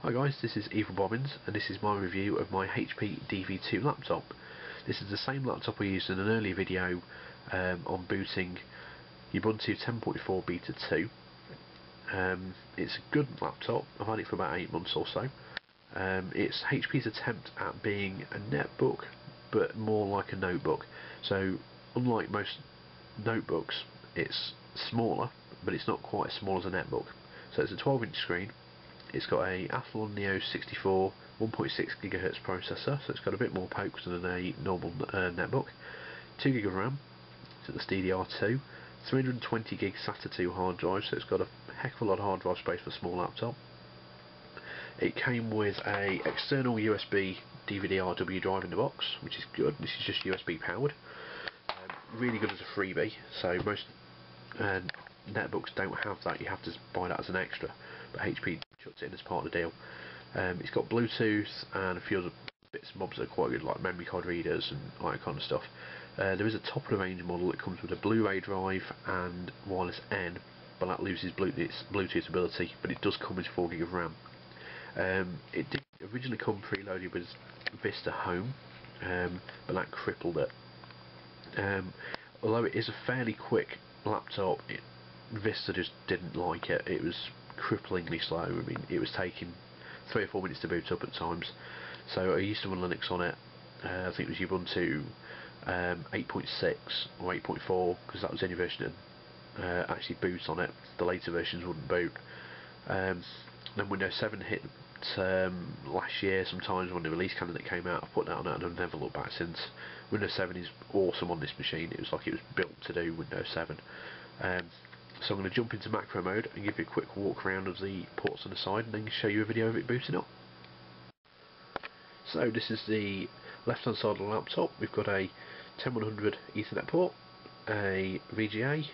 Hi guys, this is Evil Bobbins and this is my review of my HP DV2 laptop. This is the same laptop I used in an earlier video on booting Ubuntu 10.4 Beta 2. It's a good laptop. I've had it for about 8 months or so. It's HP's attempt at being a netbook but more like a notebook. So unlike most notebooks, it's smaller but it's not quite as small as a netbook. So it's a 12-inch screen. It's got a Athlon Neo 64 1.6 GHz processor, so it's got a bit more pokes than a normal netbook. 2 GB of RAM, so it's DDR2. 320 GB SATA 2 hard drive, so it's got a heck of a lot of hard drive space for a small laptop. It came with a external USB DVD-RW drive in the box, which is good. This is just USB powered. Really good as a freebie, so most netbooks don't have that. You have to buy that as an extra, but HP chucked it in as part of the deal. It's got Bluetooth and a few other bits and bobs that are quite good, like memory card readers and all that kind of stuff. There is a top of the range model that comes with a Blu-ray drive and wireless N, but that loses its Bluetooth ability, but it does come with 4 GB of RAM. It did originally come preloaded with Vista Home, but that crippled it. Although it is a fairly quick laptop, Vista just didn't like it. It was cripplingly slow. I mean, it was taking 3 or 4 minutes to boot up at times. So I used to run Linux on it. I think it was Ubuntu 8.6 or 8.4, because that was the only version that actually boots on it. The later versions wouldn't boot. Then Windows 7 hit last year sometimes when the release candidate came out. I put that on it and I've never looked back since. Windows 7 is awesome on this machine. It was like it was built to do Windows 7. So I'm going to jump into macro mode and give you a quick walk around of the ports on the side and then show you a video of it booting up. So this is the left hand side of the laptop. We've got a 10100 Ethernet port, a VGA,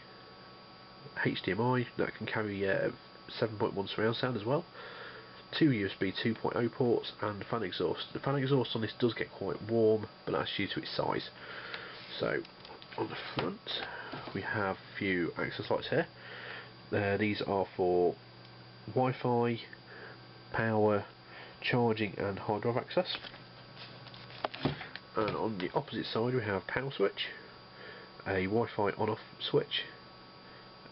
HDMI that can carry 7.1 surround sound as well, 2 USB 2.0 ports and fan exhaust. The fan exhaust on this does get quite warm, but that's due to its size. So on the front we have a few access lights here. These are for Wi-Fi, power, charging and hard drive access. And on the opposite side we have power switch, a Wi-Fi on-off switch,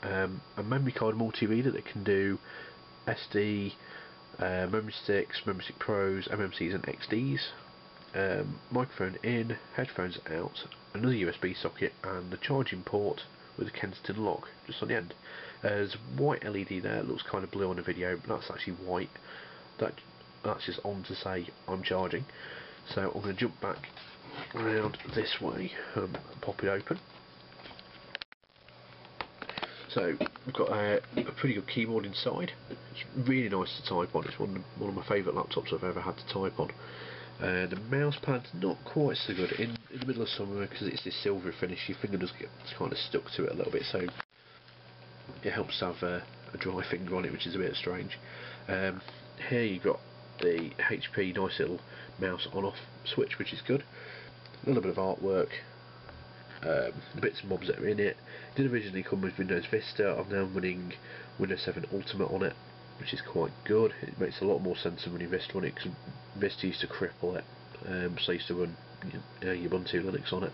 a memory card multireader that can do SD, memory sticks, memory stick pros, MMCs and XDs, microphone in, headphones out, another USB socket and the charging port with a Kensington lock just on the end. There's a white LED there, it looks kind of blue on the video, but that's actually white. That's just on to say I'm charging. So I'm going to jump back around this way and pop it open. So we've got a pretty good keyboard inside. It's really nice to type on. It's one of my favourite laptops I've ever had to type on. The mouse pad's not quite so good in the middle of summer because it's this silvery finish. Your finger does get kind of stuck to it a little bit, so it helps to have a dry finger on it, which is a bit strange. Here you've got the HP nice little mouse on-off switch, which is good. A little bit of artwork. The bits and bobs that are in it. It did originally come with Windows Vista. I'm now running Windows 7 Ultimate on it, which is quite good. It makes a lot more sense than running Vista on it, because Vista used to cripple it. So I used to run Ubuntu Linux on it.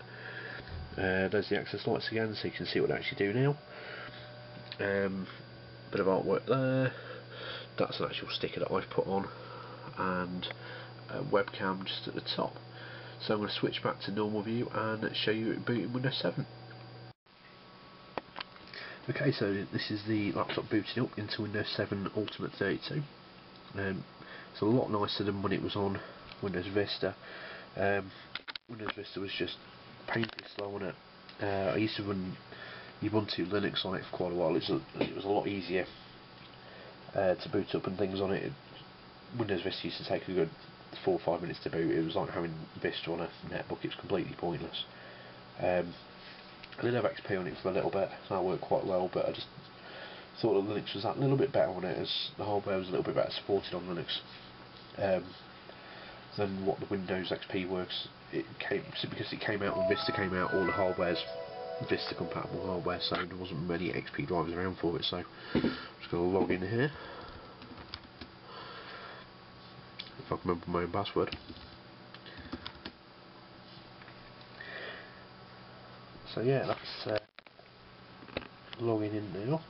There's the access lights again, so you can see what they actually do now. Bit of artwork there. That's an actual sticker that I've put on, and a webcam just at the top. So I'm going to switch back to normal view and show you it booting Windows 7. Okay, so this is the laptop booting up into Windows 7 Ultimate 32. It's a lot nicer than when it was on Windows Vista. Windows Vista was just painfully slow on it. I used to run Ubuntu Linux on it for quite a while. It was a lot easier to boot up and things on it. Windows Vista used to take a good 4 or 5 minutes to boot. It was like having Vista on a netbook. It was completely pointless. I did have XP on it for a little bit, so that worked quite well, but I just thought that Linux was that little bit better on it, as the hardware was a little bit better supported on Linux than what the Windows XP works. Because it came out when Vista came out, all the hardware's Vista compatible hardware, so there wasn't many XP drivers around for it. So I'm just going to log in here. if I can remember my own password. So yeah, that's logging in now.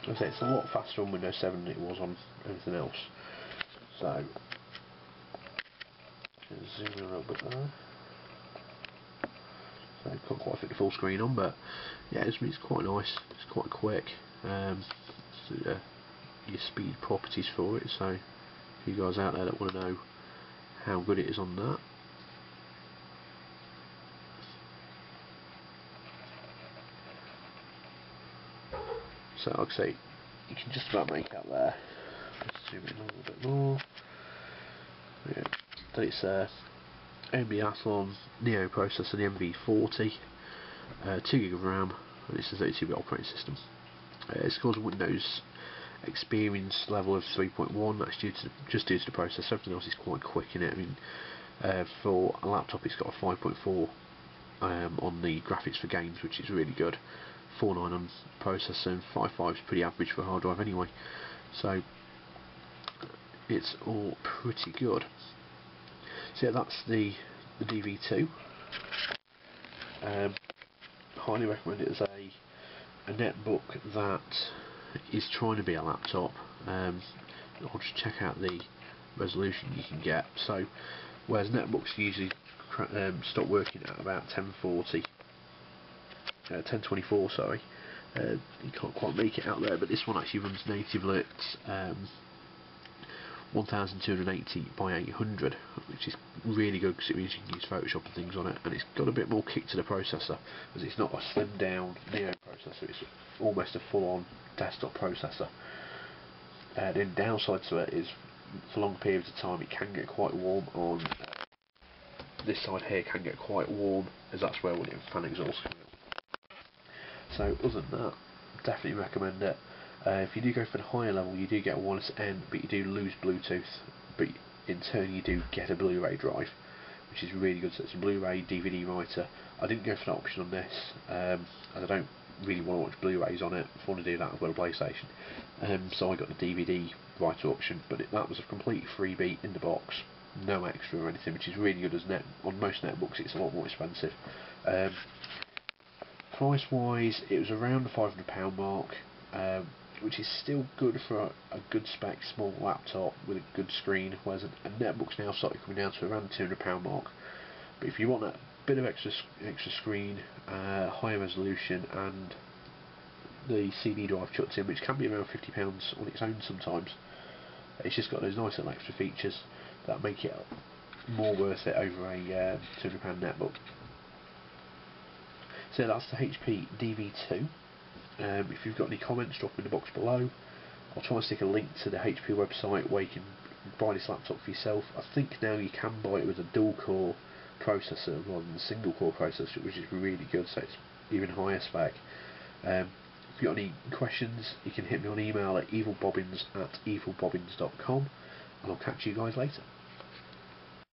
As I say, it's a lot faster on Windows 7 than it was on everything else. So, zoom in a little bit there. So, can't quite fit the full screen on, but yeah, it's quite nice. It's quite quick. Your speed properties for it. So, if you guys out there that want to know how good it is on that. So, like I say, you can just about make out there. Let's zoom in a little bit more. Yeah, that it's AMD Athlon Neo processor, the MV40, 2GB of RAM, and it's a 32-bit operating system. It scores a Windows experience level of 3.1. That's just due to the processor. Everything else is quite quick in it. I mean, for a laptop, it's got a 5.4 on the graphics for games, which is really good. 4.9 on processor, and 5.5 is pretty average for a hard drive anyway. So it's all pretty good. So yeah, that's the DV2. Highly recommend it as a netbook that is trying to be a laptop. I'll just check out the resolution you can get. So whereas netbooks usually stop working at about 1024, sorry, you can't quite make it out there, but this one actually runs natively at 1280 by 800, which is really good because it means you can use Photoshop and things on it, and it's got a bit more kick to the processor, as it's not a slimmed down Neo processor, it's almost a full-on desktop processor. And then downside to it is, for long periods of time, it can get quite warm on this side here, can get quite warm, as that's where all the fan exhaust comes out. So other than that, definitely recommend it. If you do go for the higher level, you do get a wireless N, but you do lose Bluetooth, but in turn you do get a Blu-ray drive, which is really good. So it's a Blu-ray DVD writer. I didn't go for that option on this, as I don't really want to watch Blu-rays on it. If I want to do that, I've got a PlayStation. So I got the DVD writer option, but that was a complete freebie in the box, no extra or anything, which is really good. As on most netbooks, it's a lot more expensive. Price wise, it was around the £500 mark, which is still good for a good spec small laptop with a good screen, whereas a netbook's now started coming down to around the £200 mark. But if you want that bit of extra screen, higher resolution, and the CD drive chucked in, which can be around £50 on its own sometimes, it's just got those nice little extra features that make it more worth it over a £200 netbook. So that's the HP DV2. If you've got any comments, drop them in the box below. I'll try and stick a link to the HP website where you can buy this laptop for yourself. I think now you can buy it with a dual core processor rather than a single core processor, which is really good, so it's even higher spec. If you've got any questions, you can hit me on email at evilbobbins@evilbobbins.com, and I'll catch you guys later.